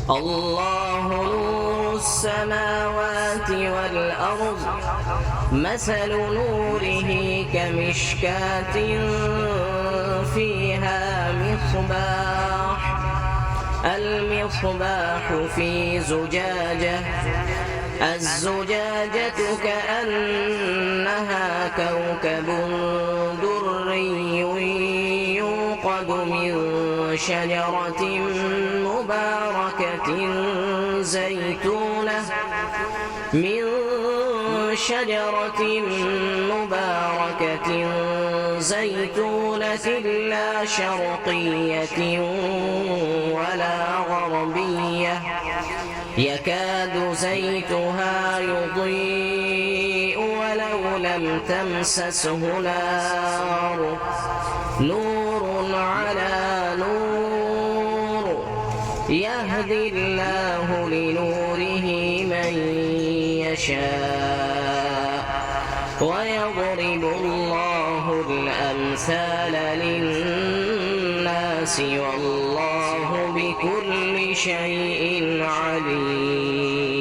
الله نور السماوات والأرض مثل نوره كمشكاة فيها مصباح المصباح في زجاجة الزجاجة كأنها كوكب دري يوقد من شجرة مباركة زيتونة لا شرقية ولا غربية يكاد زيتها يضيء ولو لم تمسسه نار نور على نور يهدي الله لنوره من يشاء ويضرب الله الأمثال للناس والله بكل شيء عليم.